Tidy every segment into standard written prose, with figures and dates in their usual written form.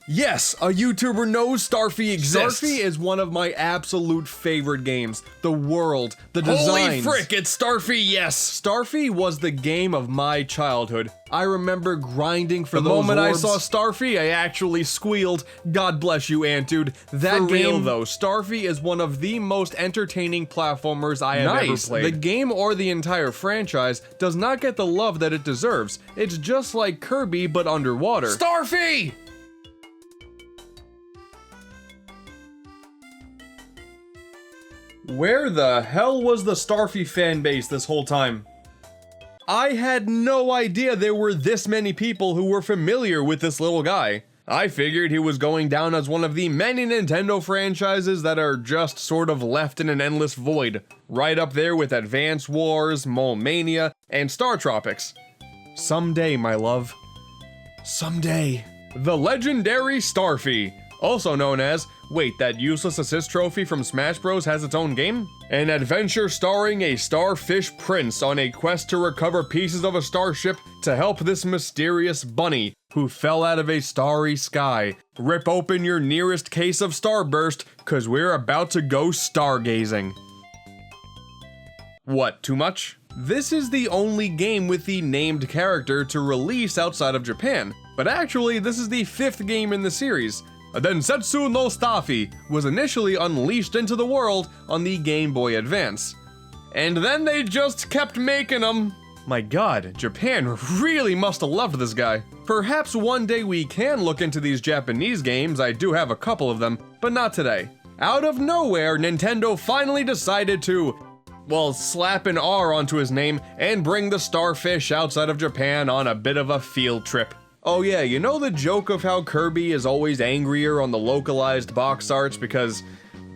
Yes, a YouTuber knows Starfy exists. Starfy is one of my absolute favorite games. The world, the designs. Holy frick, it's Starfy, yes! Starfy was the game of my childhood. I remember grinding for The those moment orbs. I saw Starfy, I actually squealed. God bless you, AntDude. That For game, real. though, Starfy is one of the most entertaining platformers I have ever played. The game or the entire franchise does not get the love that it deserves. It's just like Kirby, but underwater. Starfy! Where the hell was the Starfy fan base this whole time? I had no idea there were this many people who were familiar with this little guy. I figured he was going down as one of the many Nintendo franchises that are just sort of left in an endless void, right up there with Advance Wars, Mole Mania, and Star Tropics. Someday, my love. Someday. The Legendary Starfy, also known as, wait, that useless assist trophy from Smash Bros has its own game? An adventure starring a starfish prince on a quest to recover pieces of a starship to help this mysterious bunny who fell out of a starry sky. Rip open your nearest case of Starburst, cause we're about to go stargazing. What, too much? This is the only game with the named character to release outside of Japan, but actually this is the 5th game in the series. Densetsu no Starfy was initially unleashed into the world on the Game Boy Advance. And then they just kept making them. My god, Japan really must have loved this guy. Perhaps one day we can look into these Japanese games, I do have a couple of them, but not today. Out of nowhere, Nintendo finally decided to, well, slap an R onto his name and bring the starfish outside of Japan on a bit of a field trip. Oh yeah, you know the joke of how Kirby is always angrier on the localized box arts because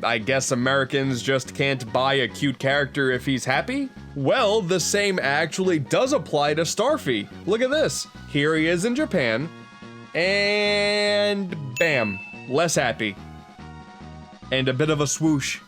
I guess Americans just can't buy a cute character if he's happy? Well, the same actually does apply to Starfy. Look at this. Here he is in Japan, and bam, less happy. And a bit of a swoosh.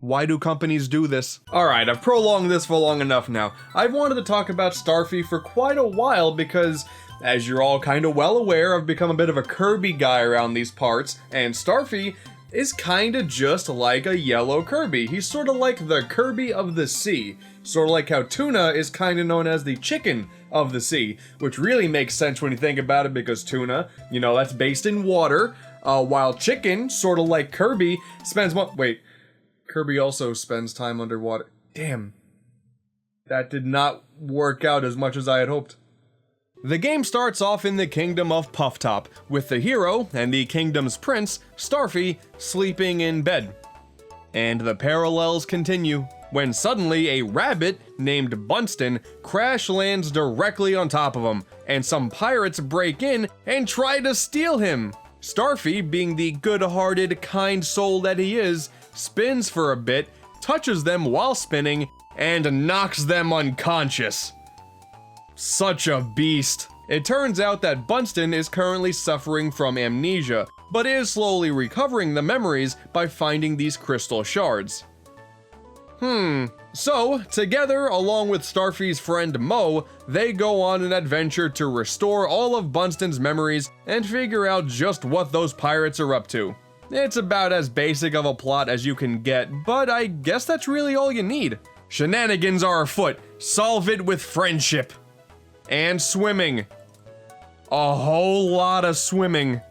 Why do companies do this? Alright, I've prolonged this for long enough now. I've wanted to talk about Starfy for quite a while because, as you're all kind of well aware, I've become a bit of a Kirby guy around these parts, and Starfy is kind of just like a yellow Kirby. He's sort of like the Kirby of the sea. Sort of like how tuna is kind of known as the chicken of the sea, which really makes sense when you think about it because tuna, you know, that's based in water, while chicken, sort of like Kirby, spends wait, Kirby also spends time underwater. Damn. That did not work out as much as I had hoped. The game starts off in the kingdom of Puff Top, with the hero and the kingdom's prince, Starfy, sleeping in bed. And the parallels continue, when suddenly a rabbit named Bunston crash lands directly on top of him, and some pirates break in and try to steal him. Starfy, being the good-hearted, kind soul that he is, spins for a bit, touches them while spinning, and knocks them unconscious. Such a beast. It turns out that Bunston is currently suffering from amnesia, but is slowly recovering the memories by finding these crystal shards. So, together, along with Starfy's friend Mo, they go on an adventure to restore all of Bunston's memories and figure out just what those pirates are up to. It's about as basic of a plot as you can get, but I guess that's really all you need. Shenanigans are afoot. Solve it with friendship. And swimming. A whole lot of swimming.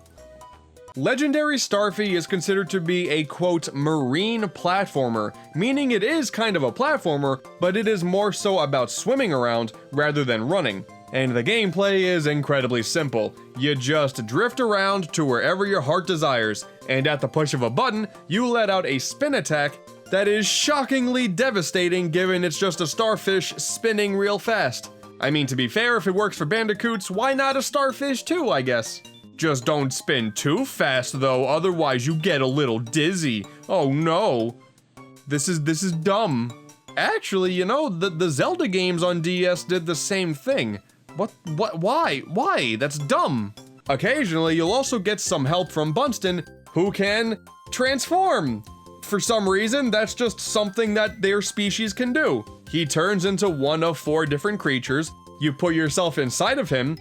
Legendary Starfy is considered to be a, quote, marine platformer, meaning it is kind of a platformer, but it is more so about swimming around rather than running. And the gameplay is incredibly simple. You just drift around to wherever your heart desires, and at the push of a button, you let out a spin attack that is shockingly devastating given it's just a starfish spinning real fast. I mean, to be fair, if it works for bandicoots, why not a starfish too, I guess? Just don't spin too fast though, otherwise you get a little dizzy. Oh no. This is dumb. Actually, you know, the Zelda games on DS did the same thing. Why? That's dumb. Occasionally, you'll also get some help from Bunston, who can transform. For some reason, that's just something that their species can do. He turns into one of 4 different creatures. You put yourself inside of him,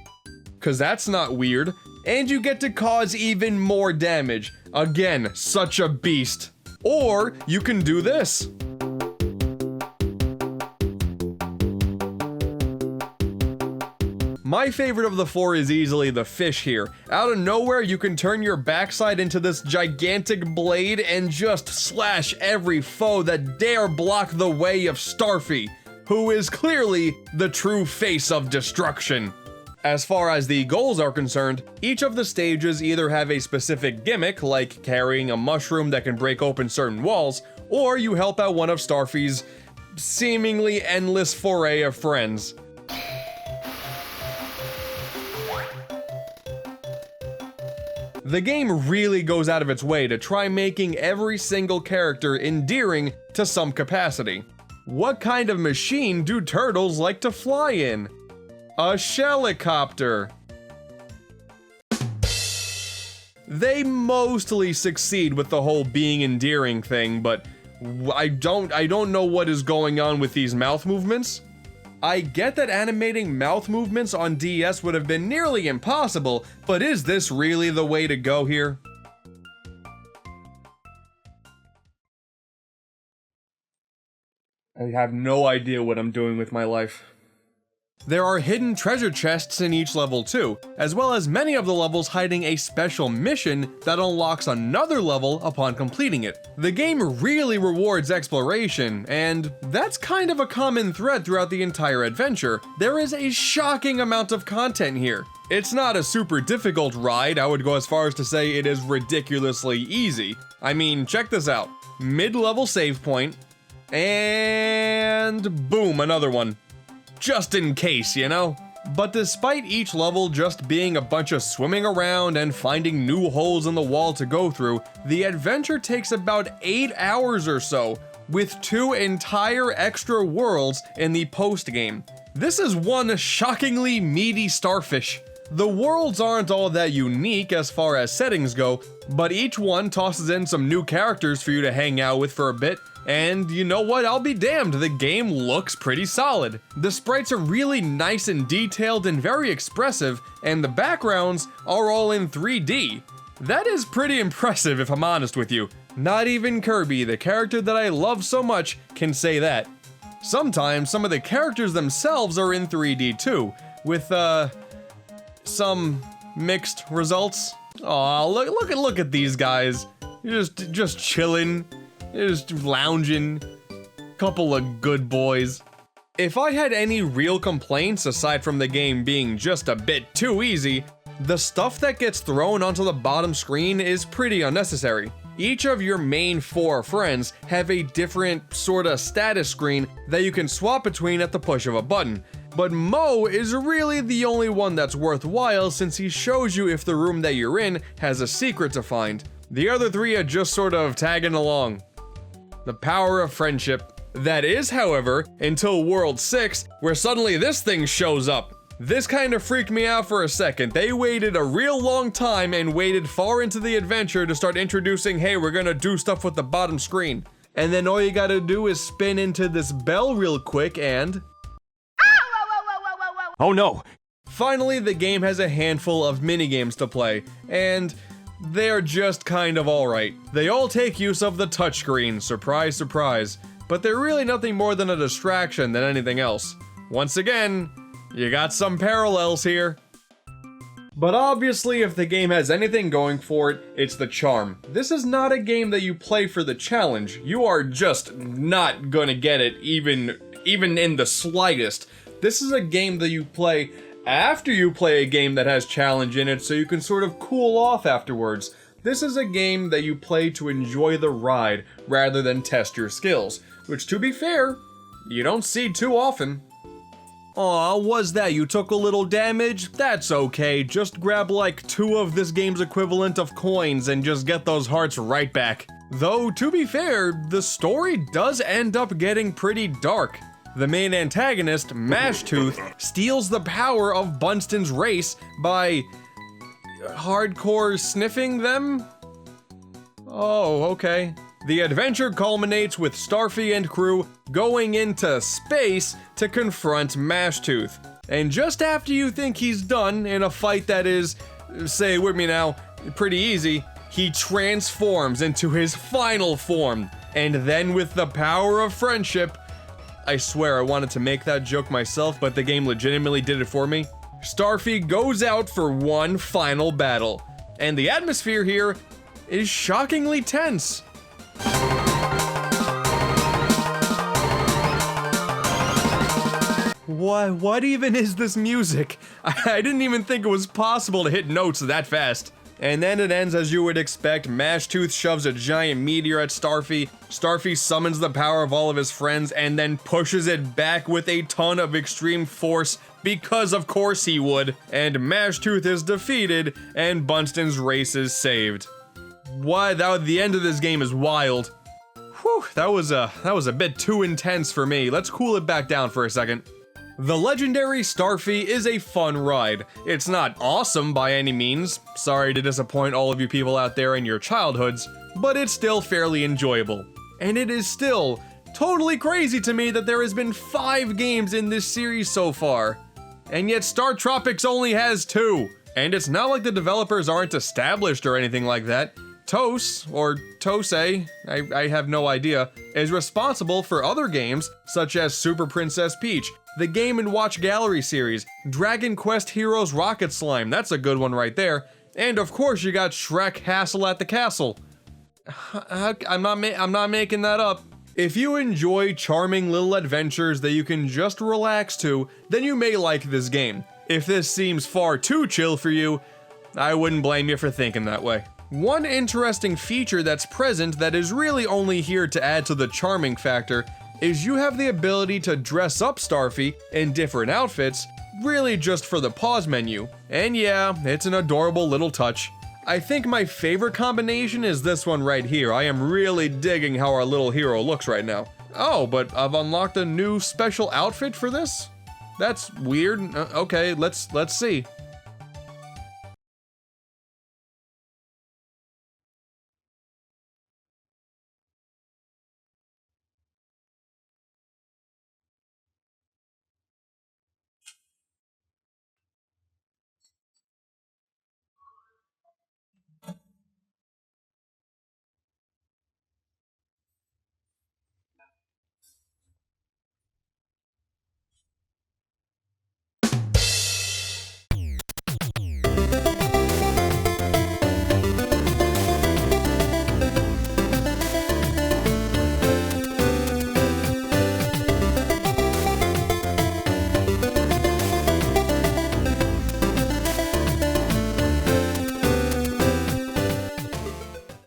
cause that's not weird, and you get to cause even more damage. Again, such a beast. Or you can do this. My favorite of the four is easily the fish here. Out of nowhere, you can turn your backside into this gigantic blade and just slash every foe that dare block the way of Starfy, who is clearly the true face of destruction. As far as the goals are concerned, each of the stages either have a specific gimmick, like carrying a mushroom that can break open certain walls, or you help out one of Starfy's seemingly endless foray of friends. The game really goes out of its way to try making every single character endearing to some capacity. What kind of machine do turtles like to fly in? A shellicopter. They mostly succeed with the whole being endearing thing, but I don't know what is going on with these mouth movements. I get that animating mouth movements on DS would have been nearly impossible, but is this really the way to go here? I have no idea what I'm doing with my life. There are hidden treasure chests in each level too, as well as many of the levels hiding a special mission that unlocks another level upon completing it. The game really rewards exploration, and that's kind of a common thread throughout the entire adventure. There is a shocking amount of content here. It's not a super difficult ride. I would go as far as to say it is ridiculously easy. I mean, check this out. Mid-level save point, and boom, another one. Just in case, you know? But despite each level just being a bunch of swimming around and finding new holes in the wall to go through, the adventure takes about 8 hours or so, with 2 entire extra worlds in the post-game. This is one shockingly meaty starfish. The worlds aren't all that unique as far as settings go, but each one tosses in some new characters for you to hang out with for a bit. And you know what, I'll be damned, the game looks pretty solid. The sprites are really nice and detailed and very expressive, and the backgrounds are all in 3D. That is pretty impressive if I'm honest with you. Not even Kirby, the character that I love so much, can say that. Sometimes some of the characters themselves are in 3D too, with some mixed results. Aw, look at these guys. Just chilling. Just lounging. Couple of good boys. If I had any real complaints aside from the game being just a bit too easy, the stuff that gets thrown onto the bottom screen is pretty unnecessary. Each of your main 4 friends have a different sorta status screen that you can swap between at the push of a button. But Mo is really the only one that's worthwhile since he shows you if the room that you're in has a secret to find. The other 3 are just sort of tagging along. The power of friendship. That is, however, until World 6, where suddenly this thing shows up. This kind of freaked me out for a second. They waited a real long time and waited far into the adventure to start introducing, hey, we're gonna do stuff with the bottom screen. And then all you gotta do is spin into this bell real quick and... Oh no! Finally, the game has a handful of minigames to play, and they're just kind of alright. They all take use of the touchscreen, surprise, surprise, but they're really nothing more than a distraction than anything else. Once again, you got some parallels here. But obviously, if the game has anything going for it, it's the charm. This is not a game that you play for the challenge. You are just not gonna get it, even in the slightest. This is a game that you play after you play a game that has challenge in it, so you can sort of cool off afterwards. This is a game that you play to enjoy the ride, rather than test your skills, which, to be fair, you don't see too often. Aw, was that you took a little damage? That's okay, just grab like 2 of this game's equivalent of coins and just get those hearts right back. Though, to be fair, the story does end up getting pretty dark. The main antagonist, Mashtooth, steals the power of Bunston's race by hardcore sniffing them? Oh, okay. The adventure culminates with Starfy and crew going into space to confront Mashtooth. And just after you think he's done in a fight that is Say it with me now, pretty easy. He transforms into his final form, and then with the power of friendship, I swear I wanted to make that joke myself, but the game legitimately did it for me. Starfy goes out for one final battle, and the atmosphere here is shockingly tense. What even is this music? I didn't even think it was possible to hit notes that fast. And then it ends as you would expect. Mashtooth shoves a giant meteor at Starfy. Starfy summons the power of all of his friends and then pushes it back with a ton of extreme force, because of course he would. And Mashtooth is defeated and Bunston's race is saved. The end of this game is wild. Whew, that was a bit too intense for me. Let's cool it back down for a second. The Legendary Starfy is a fun ride. It's not awesome by any means, sorry to disappoint all of you people out there in your childhoods, but it's still fairly enjoyable. And it is still totally crazy to me that there has been 5 games in this series so far, and yet Star Tropics only has 2. And it's not like the developers aren't established or anything like that. TOS, or Tosei, I have no idea, is responsible for other games such as Super Princess Peach, the Game & Watch Gallery series, Dragon Quest Heroes Rocket Slime, that's a good one right there, and of course you got Shrek Hassle at the Castle. I'm not making that up. If you enjoy charming little adventures that you can just relax to, then you may like this game. If this seems far too chill for you, I wouldn't blame you for thinking that way. One interesting feature that's present that is really only here to add to the charming factor is you have the ability to dress up Starfy in different outfits, really just for the pause menu. And yeah, it's an adorable little touch. I think my favorite combination is this one right here. I am really digging how our little hero looks right now. Oh, but I've unlocked a new special outfit for this? That's weird. Okay, let's see.